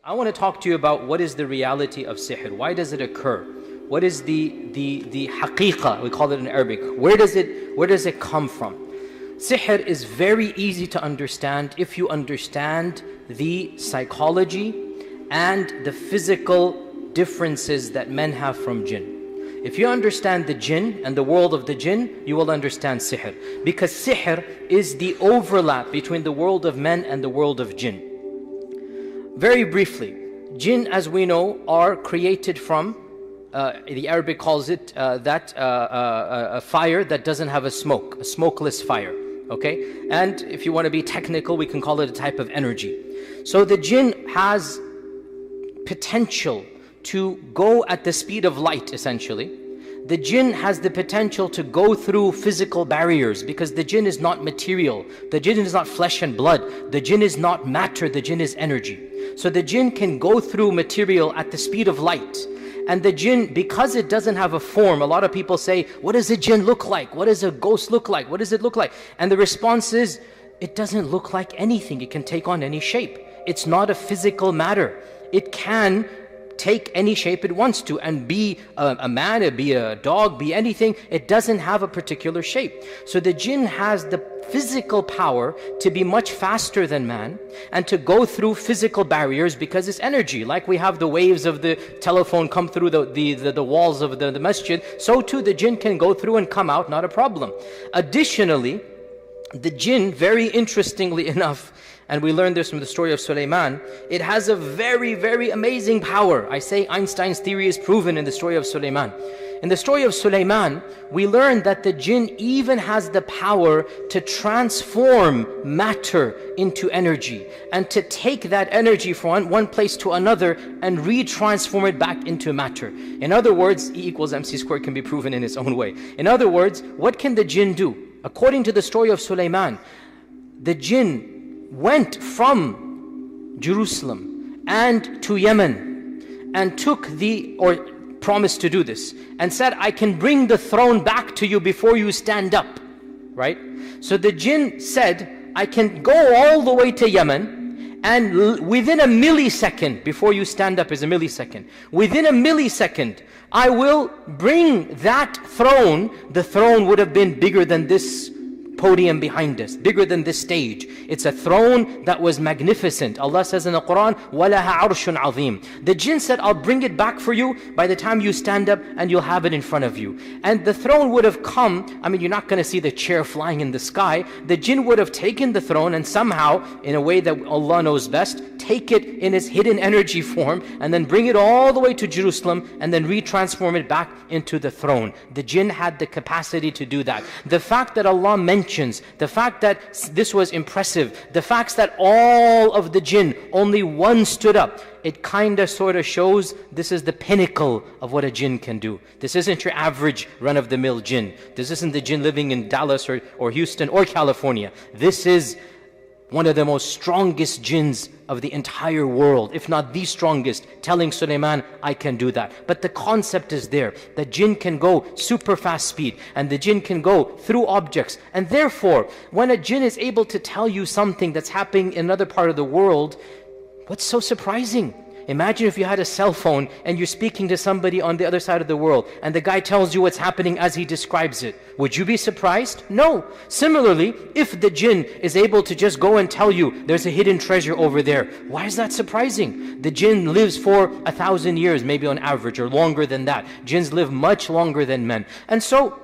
I want to talk to you about what is the reality of sihr. Why does it occur? What is the haqiqah, we call it in Arabic. Where does it come from? Sihr is very easy to understand if you understand the psychology and the physical differences that men have from jinn. If you understand the jinn and the world of the jinn, you will understand sihr. Because sihr is the overlap between the world of men and the world of jinn. Very briefly, jinn, as we know, are created from, the Arabic calls it a fire that doesn't have a smoke, a smokeless fire. Okay? And if you want to be technical, we can call it a type of energy. So the jinn has potential to go at the speed of light, essentially. The jinn has the potential to go through physical barriers because the jinn is not material. The jinn is not flesh and blood. The jinn is not matter. The jinn is energy. So the jinn can go through material at the speed of light. And the jinn, because it doesn't have a form, a lot of people say, what does a jinn look like? What does a ghost look like? What does it look like? And the response is, it doesn't look like anything. It can take on any shape. It's not a physical matter. It can take any shape it wants to and be a man, be a dog, be anything. It doesn't have a particular shape. So the jinn has the physical power to be much faster than man and to go through physical barriers because it's energy. Like we have the waves of the telephone come through the walls of the masjid, so too the jinn can go through and come out, not a problem. Additionally, the jinn, very interestingly enough, and we learned this from the story of Sulaiman, it has a very, very amazing power. I say Einstein's theory is proven in the story of Sulaiman. In the story of Sulaiman, we learned that the jinn even has the power to transform matter into energy and to take that energy from one place to another and retransform it back into matter. In other words, E equals MC squared can be proven in its own way. In other words, what can the jinn do? According to the story of Sulaiman, the jinn went from Jerusalem and to Yemen and took promised to do this and said, I can bring the throne back to you before you stand up, right? So the jinn said, I can go all the way to Yemen and within a millisecond, before you stand up is a millisecond, within a millisecond, I will bring that throne. The throne would have been bigger than this podium behind us, bigger than this stage. It's a throne that was magnificent. Allah says in the Quran, وَلَهَا عَرْشٌ عَظِيمٌ. The jinn said, I'll bring it back for you by the time you stand up and you'll have it in front of you. And the throne would have come, I mean, you're not going to see the chair flying in the sky. The jinn would have taken the throne and somehow, in a way that Allah knows best, take it in its hidden energy form and then bring it all the way to Jerusalem and then retransform it back into the throne. The jinn had the capacity to do that. The fact that Allah mentions, the fact that this was impressive, the fact that all of the jinn, only one stood up, it kind of sort of shows this is the pinnacle of what a jinn can do. This isn't your average run-of-the-mill jinn. This isn't the jinn living in Dallas or Houston or California. This is one of the most strongest jinns of the entire world, if not the strongest, telling Sulaiman, I can do that. But the concept is there. The jinn can go super fast speed and the jinn can go through objects. And therefore, when a jinn is able to tell you something that's happening in another part of the world, what's so surprising? Imagine if you had a cell phone and you're speaking to somebody on the other side of the world and the guy tells you what's happening as he describes it. Would you be surprised? No. Similarly, if the jinn is able to just go and tell you there's a hidden treasure over there, why is that surprising? The jinn lives for 1,000 years, maybe on average, or longer than that. Jinns live much longer than men. And so,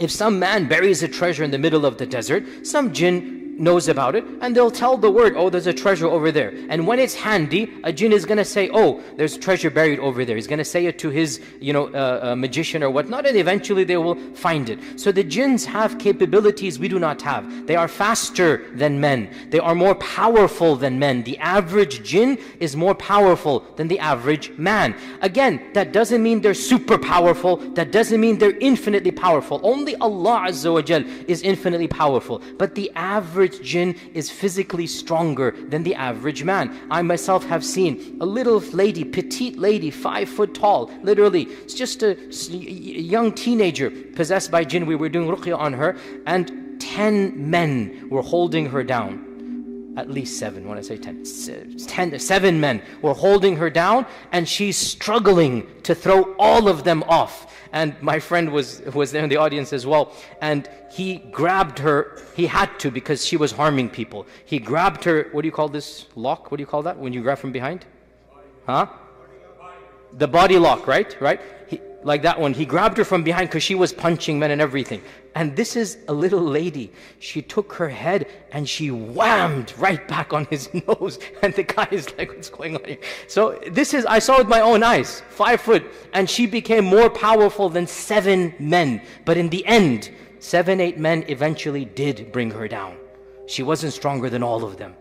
if some man buries a treasure in the middle of the desert, some jinn knows about it and they'll tell the word, oh, there's a treasure over there. And when it's handy, a jinn is going to say, oh, there's treasure buried over there. He's going to say it to his magician or whatnot, and eventually they will find it. So the jinns have capabilities we do not have. They are faster than men. They are more powerful than men. The average jinn is more powerful than the average man. Again, that doesn't mean they're super powerful. That doesn't mean they're infinitely powerful. Only Allah Azza wa Jal is infinitely powerful. But the average jinn is physically stronger than the average man. I myself have seen a little lady, petite lady, 5 foot tall, literally. It's just a young teenager possessed by jinn. We were doing ruqya on her and 10 men were holding her down. At least 7, when I say 7 men were holding her down, and she's struggling to throw all of them off. And my friend was there in the audience as well, and he grabbed her. He had to, because she was harming people. He grabbed her. What do you call this lock? What do you call that when you grab from behind? Huh? The body lock, right? Like that one. He grabbed her from behind because she was punching men and everything. And this is a little lady. She took her head and she whammed right back on his nose. And the guy is like, what's going on here? So this is, I saw with my own eyes, 5 foot. And she became more powerful than 7 men. But in the end, 7, 8 men eventually did bring her down. She wasn't stronger than all of them.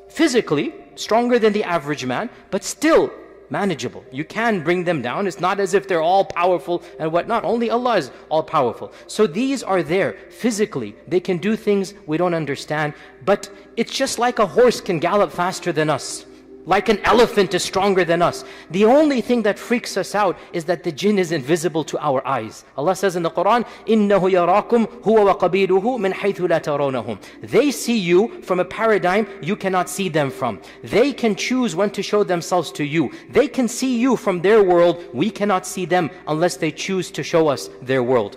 Physically, stronger than the average man, but still manageable. You can bring them down. It's not as if they're all powerful and whatnot. Only Allah is all powerful. So these are there physically. They can do things we don't understand. But it's just like a horse can gallop faster than us. Like an elephant is stronger than us. The only thing that freaks us out is that the jinn is invisible to our eyes. Allah says in the Quran, إِنَّهُ يَرَاكُمْ هُوَ وَقَبِيلُهُ مِنْ حَيْثُ لَا تَرَوْنَهُم. They see you from a paradigm you cannot see them from. They can choose when to show themselves to you. They can see you from their world. We cannot see them unless they choose to show us their world.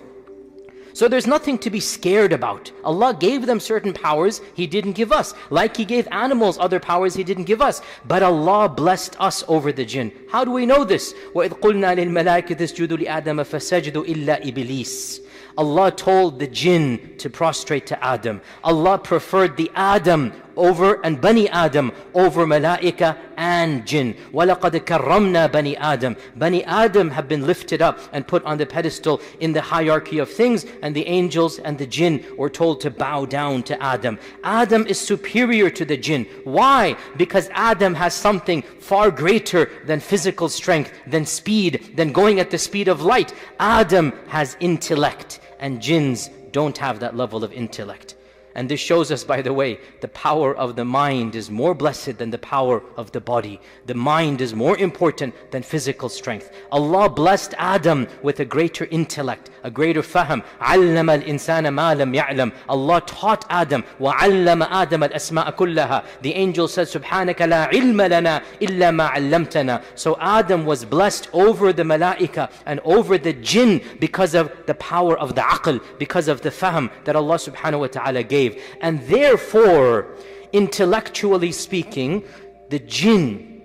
So there's nothing to be scared about. Allah gave them certain powers He didn't give us. Like He gave animals other powers He didn't give us. But Allah blessed us over the jinn. How do we know this? وَإِذْ قُلْنَا لِلْمَلَائِكَةِ اسْجُدُوا لِآدَمَ فَسَجَدُوا إِلَّا إِبْلِيسَ. Allah told the jinn to prostrate to Adam. Allah preferred the Adam over and Bani Adam over Malaika and jinn. وَلَقَدْ كَرَّمْنَا بَنِي آدَمَ. Bani Adam have been lifted up and put on the pedestal in the hierarchy of things, and the angels and the jinn were told to bow down to Adam. Adam is superior to the jinn. Why? Because Adam has something far greater than physical strength, than speed, than going at the speed of light. Adam has intellect, and jinns don't have that level of intellect. And this shows us, by the way, the power of the mind is more blessed than the power of the body. The mind is more important than physical strength. Allah blessed Adam with a greater intellect, a greater fahm. عَلَّمَ الْإِنسَانَ مَا لَمْ يَعْلَمْ. Allah taught Adam. وَعَلَّمَ آدَمَ الْأَسْمَاءَ كُلَّهَا. The angel said, سُبْحَانَكَ لَا عِلْمَ لَنَا إِلَّا مَا عَلَّمْتَنَا. So Adam was blessed over the malaika and over the jinn because of the power of the aql, because of the fahm that Allah subhanahu wa ta'ala gave. And therefore, intellectually speaking, the jinn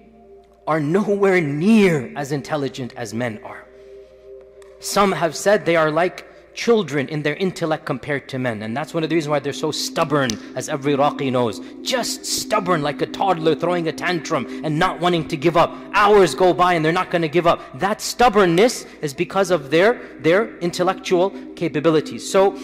are nowhere near as intelligent as men are. Some have said they are like children in their intellect compared to men. And that's one of the reasons why they're so stubborn, as every Raqi knows. Just stubborn, like a toddler throwing a tantrum and not wanting to give up. Hours go by and they're not going to give up. That stubbornness is because of their intellectual capabilities. So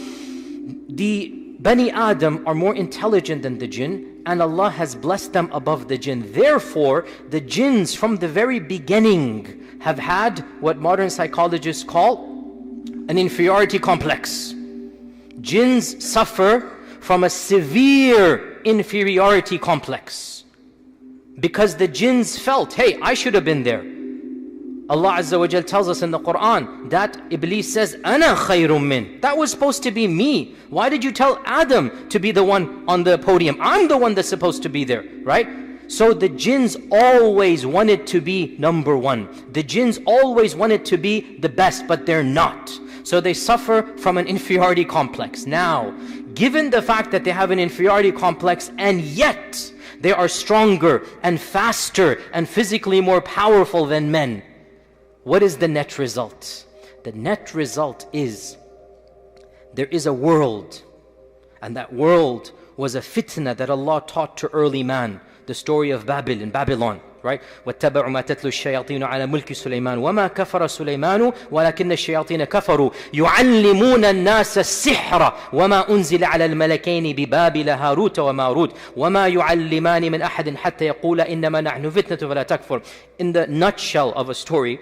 the Bani Adam are more intelligent than the jinn, and Allah has blessed them above the jinn. Therefore, the jinns from the very beginning have had what modern psychologists call an inferiority complex. Jinns suffer from a severe inferiority complex because the jinns felt, hey, I should have been there. Allah Azza wa Jal tells us in the Quran that Iblis says, Ana khayrun min. That was supposed to be me. Why did you tell Adam to be the one on the podium? I'm the one that's supposed to be there, right? So the jinns always wanted to be number one. The jinns always wanted to be the best, but they're not. So they suffer from an inferiority complex. Now, given the fact that they have an inferiority complex and yet they are stronger and faster and physically more powerful than men, what is the net result? The net result is there is a world, and that world was a fitna that Allah taught to early man. The story of Babylon, right? وَاتَّبَعُوا مَا تَتْلُو الشَّيَاطِينُ عَلَى مُلْكِ سُلَيْمَانَ وَمَا كَفَرَ سُلَيْمَانُ وَلَكِنَّ الشَّيَاطِينَ كَفَرُوا يُعَلِّمُونَ النَّاسَ السِّحْرَ وَمَا أُنزِلَ عَلَى الْمَلَكَيْنِ بِبَابِلَ هَارُوتَ وَمَارُوتَ وَمَا يُعَلِّمَانِ مِنْ أَحَدٍ حَتَّى يَقُولَ إِنَّمَا نَحْنُ فِتْنَةٌ فَلَا تَكْفُرْ. In the nutshell of a story,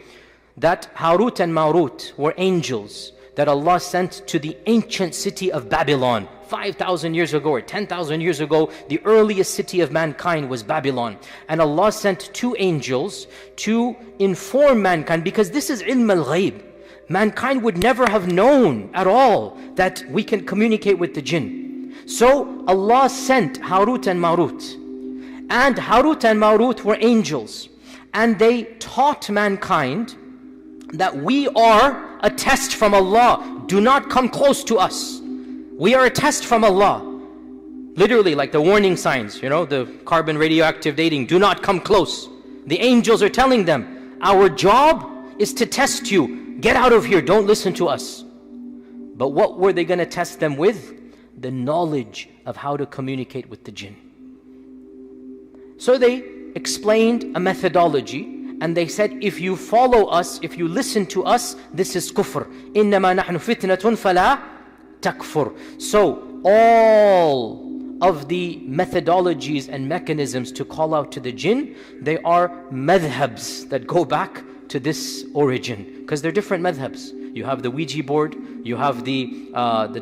that Harut and Marut were angels that Allah sent to the ancient city of Babylon. 5,000 years ago or 10,000 years ago, the earliest city of mankind was Babylon. And Allah sent 2 angels to inform mankind, because this is ilm al-ghayb. Mankind would never have known at all that we can communicate with the jinn. So Allah sent Harut and Marut. And Harut and Marut were angels. And they taught mankind that we are a test from Allah. Do not come close to us. We are a test from Allah. Literally, like the warning signs, the carbon radioactive dating, do not come close. The angels are telling them, our job is to test you. Get out of here, don't listen to us. But what were they going to test them with? The knowledge of how to communicate with the jinn. So they explained a methodology, and they said, if you follow us, if you listen to us, this is kufr. إِنَّمَا نَحْنُ فِتْنَةٌ فَلَا تَكْفُرْ. So all of the methodologies and mechanisms to call out to the jinn, they are madhabs that go back to this origin, because they're different madhabs. You have the Ouija board, you have the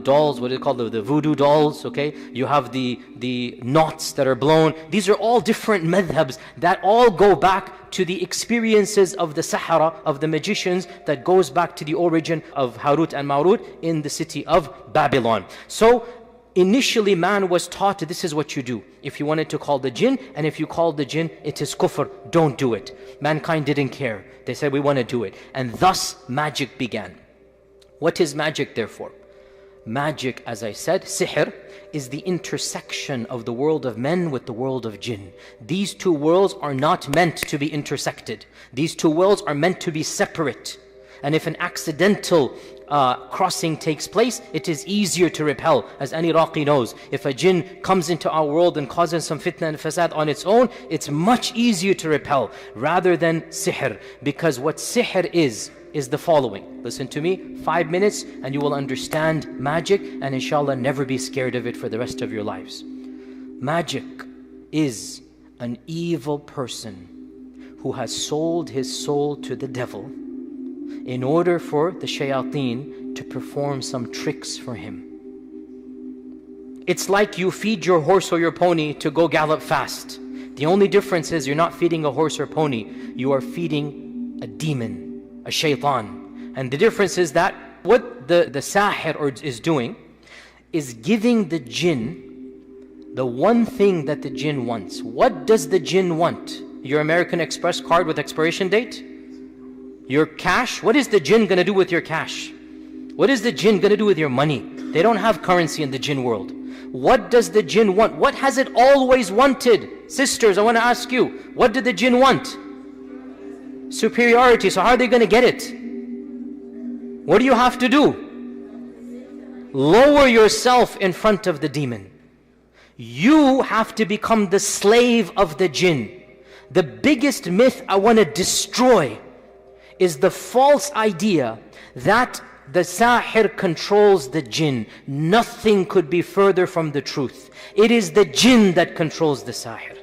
dolls, what do they call the voodoo dolls, okay? You have the knots that are blown. These are all different madhabs that all go back to the experiences of the Sahara, of the magicians, that goes back to the origin of Harut and Marut in the city of Babylon. So initially man was taught, this is what you do. If you wanted to call the jinn, and if you called the jinn, it is kufr, don't do it. Mankind didn't care. They said, we want to do it. And thus magic began. What is magic therefore? Magic, as I said, sihr, is the intersection of the world of men with the world of jinn. These two worlds are not meant to be intersected. These two worlds are meant to be separate. And if an accidental crossing takes place, it is easier to repel. As any Raqi knows, if a jinn comes into our world and causes some fitna and fasad on its own, it's much easier to repel rather than sihr. Because what sihr is the following. Listen to me, 5 minutes and you will understand magic, and inshallah never be scared of it for the rest of your lives. Magic is an evil person who has sold his soul to the devil in order for the shayateen to perform some tricks for him. It's like you feed your horse or your pony to go gallop fast. The only difference is you're not feeding a horse or pony, you are feeding a demon, a shaitan. And the difference is that what the sahir is doing is giving the jinn the one thing that the jinn wants. What does the jinn want? Your American Express card with expiration date? Your cash? What is the jinn going to do with your cash? What is the jinn going to do with your money? They don't have currency in the jinn world. What does the jinn want? What has it always wanted? Sisters, I want to ask you, what did the jinn want? Superiority. So how are they going to get it? What do you have to do? Lower yourself in front of the demon. You have to become the slave of the jinn. The biggest myth I want to destroy is the false idea that the sahir controls the jinn. Nothing could be further from the truth. It is the jinn that controls the sahir.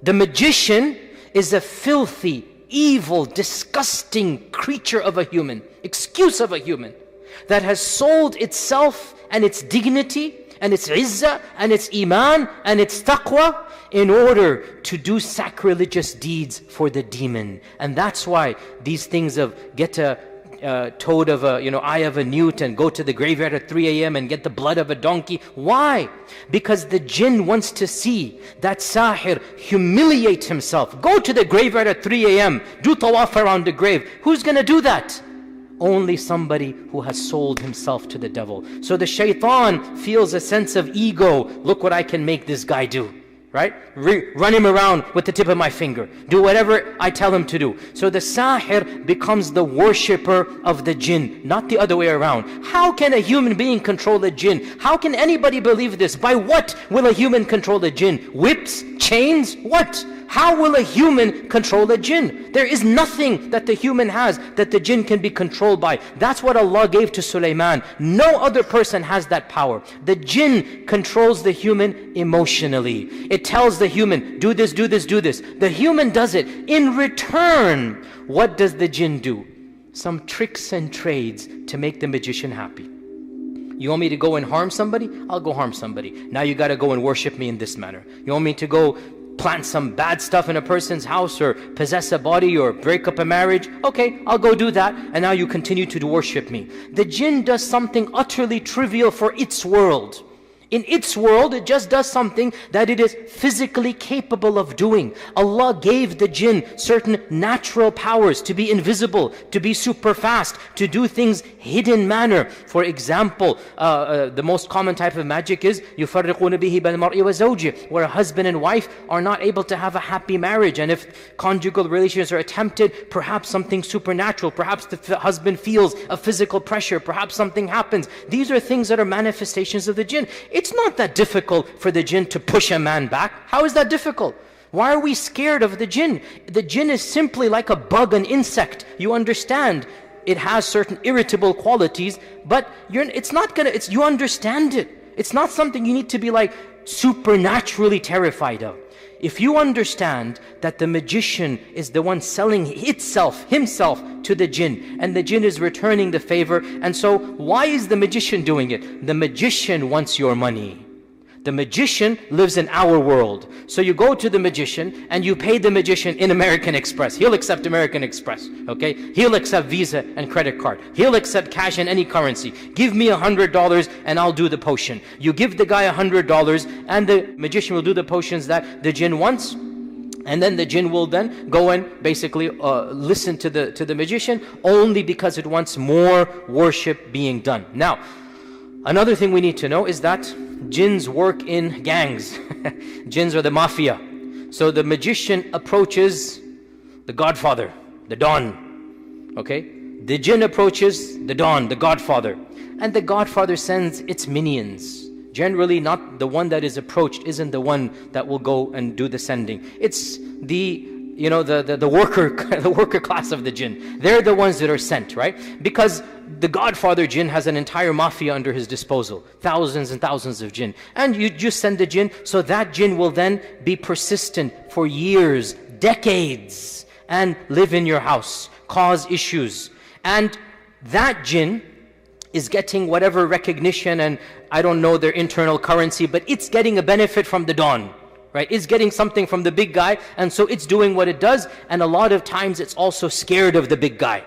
The magician is a filthy, evil, disgusting creature of a human, excuse of a human, that has sold itself and its dignity and its izzah and its iman and its taqwa in order to do sacrilegious deeds for the demon. And that's why these things of get a toad of a, eye of a newt and go to the graveyard at 3 a.m. and get the blood of a donkey. Why? Because the jinn wants to see that sahir humiliate himself. Go to the graveyard at 3 a.m. Do tawaf around the grave. Who's going to do that? Only somebody who has sold himself to the devil. So the shaitan feels a sense of ego. Look what I can make this guy do. Right? Run him around with the tip of my finger. Do whatever I tell him to do. So the sahir becomes the worshipper of the jinn, not the other way around. How can a human being control a jinn? How can anybody believe this? By what will a human control a jinn? Whips? Chains? What? How will a human control a jinn? There is nothing that the human has that the jinn can be controlled by. That's what Allah gave to Sulaiman. No other person has that power. The jinn controls the human emotionally. It tells the human, do this, do this, do this. The human does it. In return, what does the jinn do? Some tricks and trades to make the magician happy. You want me to go and harm somebody? I'll go harm somebody. Now you got to go and worship me in this manner. You want me to go plant some bad stuff in a person's house or possess a body or break up a marriage? Okay, I'll go do that, and now you continue to worship me. The jinn does something utterly trivial for its world. In its world, it just does something that it is physically capable of doing. Allah gave the jinn certain natural powers to be invisible, to be super fast, to do things hidden manner. For example, the most common type of magic is يُفَرِّقُونَ بِهِ بَالْمَرْءِ وَزَوْجِهِ, where a husband and wife are not able to have a happy marriage. And if conjugal relations are attempted, perhaps something supernatural, perhaps the husband feels a physical pressure, perhaps something happens. These are things that are manifestations of the jinn. It's not that difficult for the jinn to push a man back. How is that difficult? Why are we scared of the jinn? The jinn is simply like a bug, an insect. You understand it has certain irritable qualities, but you understand it. It's not something you need to be like supernaturally terrified of. If you understand that the magician is the one selling himself to the jinn, and the jinn is returning the favor, and so why is the magician doing it? The magician wants your money. The magician lives in our world. So you go to the magician and you pay the magician in American Express. He'll accept American Express, okay? He'll accept Visa and credit card. He'll accept cash in any currency. Give me $100 and I'll do the potion. You give the guy $100 and the magician will do the potions that the jinn wants. And then the jinn will then go and basically listen to the magician only because it wants more worship being done. Now, another thing we need to know is that jinns work in gangs. Jinns are the mafia. So the magician approaches the godfather, the Don. Okay? The jinn approaches the Don, the godfather. And the godfather sends its minions. Generally, not the one that is approached isn't the one that will go and do the sending. It's the worker class of the jinn. They're the ones that are sent, right? Because the godfather jinn has an entire mafia under his disposal. Thousands and thousands of jinn. And you just send the jinn, so that jinn will then be persistent for years, decades, and live in your house, cause issues. And that jinn is getting whatever recognition, and I don't know their internal currency, but it's getting a benefit from the Don. Right? It's getting something from the big guy, and so it's doing what it does, and a lot of times it's also scared of the big guy.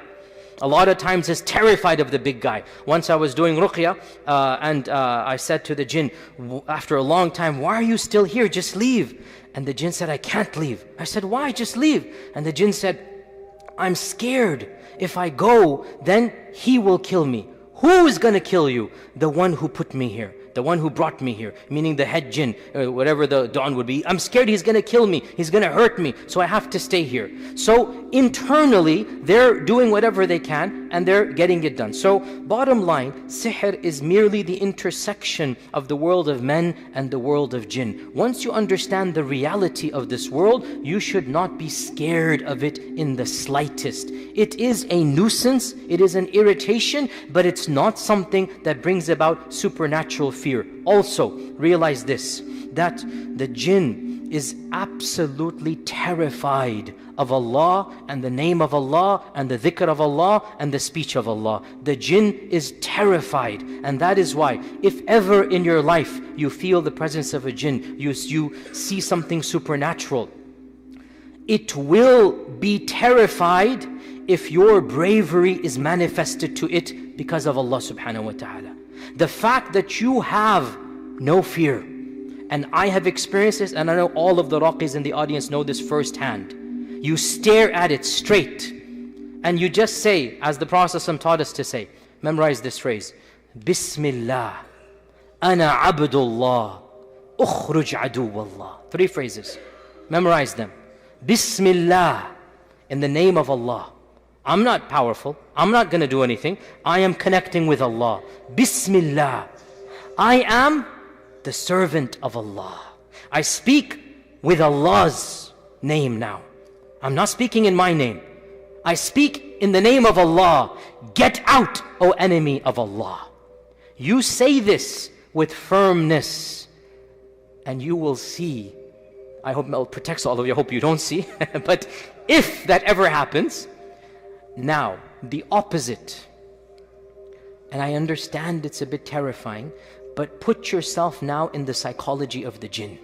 A lot of times it's terrified of the big guy. Once I was doing ruqya, and I said to the jinn, after a long time, why are you still here? Just leave. And the jinn said, I can't leave. I said, why? Just leave. And the jinn said, I'm scared. If I go, then he will kill me. Who is going to kill you? The one who put me here. The one who brought me here, meaning the head jinn, whatever the Don would be. I'm scared he's going to kill me. He's going to hurt me. So I have to stay here. So internally, they're doing whatever they can and they're getting it done. So bottom line, sihr is merely the intersection of the world of men and the world of jinn. Once you understand the reality of this world, you should not be scared of it in the slightest. It is a nuisance, it is an irritation, but it's not something that brings about supernatural fear. Also, realize this, that the jinn is absolutely terrified of Allah and the name of Allah and the dhikr of Allah and the speech of Allah. The jinn is terrified, and that is why if ever in your life you feel the presence of a jinn, you see something supernatural, it will be terrified if your bravery is manifested to it because of Allah subhanahu wa ta'ala. The fact that you have no fear, and I have experienced this, and I know all of the raqis in the audience know this firsthand. You stare at it straight, and you just say, as the Prophet ﷺ taught us to say, memorize this phrase, Bismillah, Ana Abdullah, Ukhruj Aduwallah. 3 phrases. Memorize them. Bismillah, in the name of Allah. I'm not powerful. I'm not going to do anything. I am connecting with Allah. Bismillah. I am the servant of Allah. I speak with Allah's name now. I'm not speaking in my name. I speak in the name of Allah. Get out, O enemy of Allah. You say this with firmness, and you will see. I hope Allah protects all of you. I hope you don't see. But if that ever happens, now, the opposite, and I understand it's a bit terrifying, but put yourself now in the psychology of the jinn.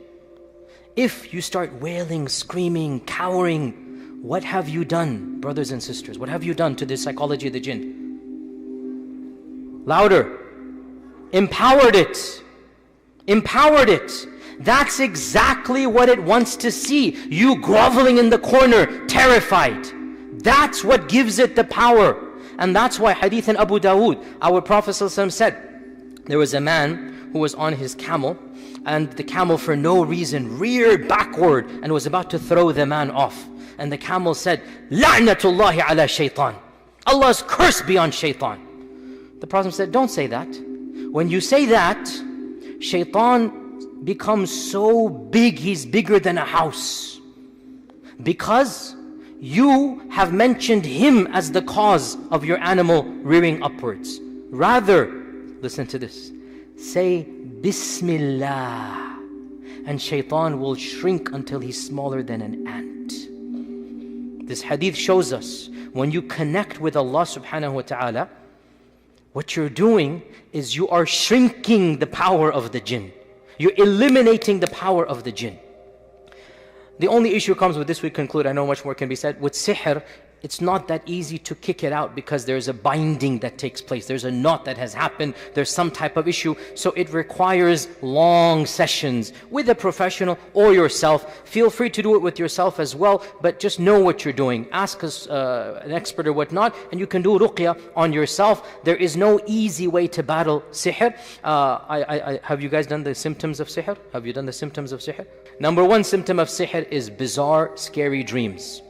If you start wailing, screaming, cowering, what have you done, brothers and sisters? What have you done to the psychology of the jinn? Louder. Empowered it. empowered it. That's exactly what it wants to see. You groveling in the corner, terrified. That's what gives it the power. And that's why hadith in Abu Dawood, our Prophet ﷺ said, there was a man who was on his camel, and the camel for no reason reared backward and was about to throw the man off. And the camel said, La'natullahi ala shaitan. Allah's curse be on shaitan. The Prophet said, don't say that. When you say that, shaitan becomes so big, he's bigger than a house. Because you have mentioned him as the cause of your animal rearing upwards. Rather, listen to this, say Bismillah, and shaitan will shrink until he's smaller than an ant. This hadith shows us, when you connect with Allah subhanahu wa ta'ala, what you're doing is you are shrinking the power of the jinn. You're eliminating the power of the jinn. The only issue comes with this, we conclude, I know much more can be said, with sihr, it's not that easy to kick it out because there's a binding that takes place. There's a knot that has happened. There's some type of issue. So it requires long sessions with a professional or yourself. Feel free to do it with yourself as well, but just know what you're doing. Ask us, an expert or whatnot, and you can do ruqya on yourself. There is no easy way to battle sihr. Have you guys done the symptoms of sihr? Have you done the symptoms of sihr? Number one symptom of sihr is bizarre, scary dreams.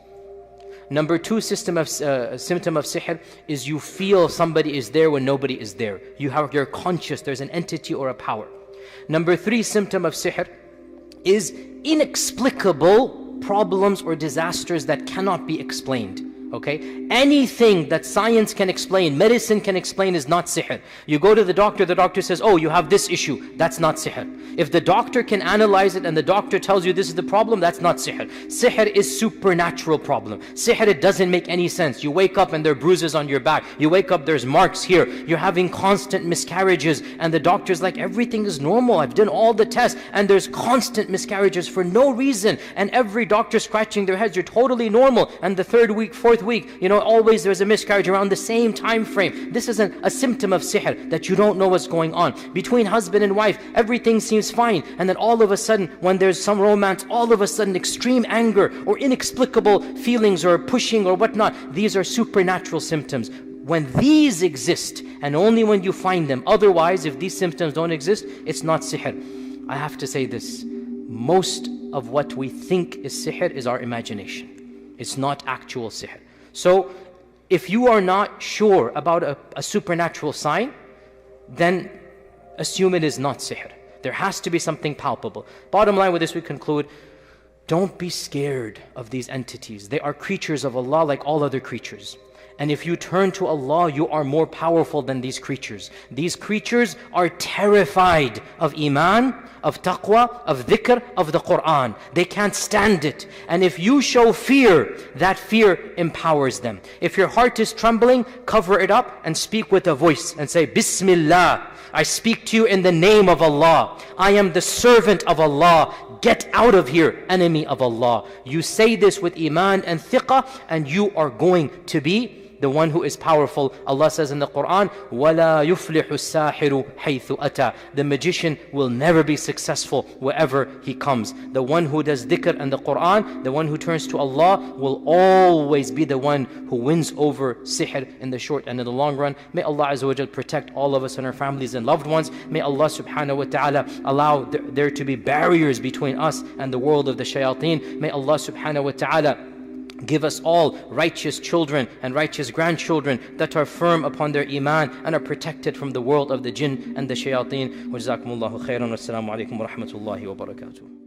Number two symptom of sihr is you feel somebody is there when nobody is there. You're conscious, there's an entity or a power. Number three symptom of sihr is inexplicable problems or disasters that cannot be explained. Okay? Anything that science can explain, medicine can explain is not sihr. You go to the doctor says, oh, you have this issue. That's not sihr. If the doctor can analyze it and the doctor tells you this is the problem, that's not sihr. Sihr is supernatural problem. Sihr, it doesn't make any sense. You wake up and there are bruises on your back. You wake up, there's marks here. You're having constant miscarriages and the doctor's like, everything is normal. I've done all the tests and there's constant miscarriages for no reason. And every doctor scratching their heads, you're totally normal. And the third week, fourth week, always there's a miscarriage around the same time frame. This is a symptom of sihr, that you don't know what's going on. Between husband and wife, everything seems fine, and then all of a sudden, when there's some romance, all of a sudden extreme anger or inexplicable feelings or pushing or whatnot. These are supernatural symptoms. When these exist, and only when you find them, otherwise if these symptoms don't exist, it's not sihr. I have to say this, most of what we think is sihr is our imagination. It's not actual sihr. So if you are not sure about a supernatural sign, then assume it is not sihr. There has to be something palpable. Bottom line with this we conclude, don't be scared of these entities. They are creatures of Allah like all other creatures. And if you turn to Allah, you are more powerful than these creatures. These creatures are terrified of iman, of taqwa, of dhikr, of the Quran. They can't stand it. And if you show fear, that fear empowers them. If your heart is trembling, cover it up and speak with a voice and say, Bismillah, I speak to you in the name of Allah. I am the servant of Allah. Get out of here, enemy of Allah. You say this with iman and thiqah, and you are going to be the one who is powerful. Allah says in the Quran, وَلَا يُفْلِحُ السَّاحِرُ حَيْثُ أَتَى. The magician will never be successful wherever he comes. The one who does dhikr and the Quran, the one who turns to Allah, will always be the one who wins over sihr in the short and in the long run. May Allah Azza wa Jal protect all of us and our families and loved ones. May Allah subhanahu wa ta'ala allow there to be barriers between us and the world of the shayateen. May Allah subhanahu wa ta'ala give us all righteous children and righteous grandchildren that are firm upon their iman and are protected from the world of the jinn and the shayateen. Wa jazakumullahu khairan. Wassalamu alaikum wa rahmatullahi wa barakatuh.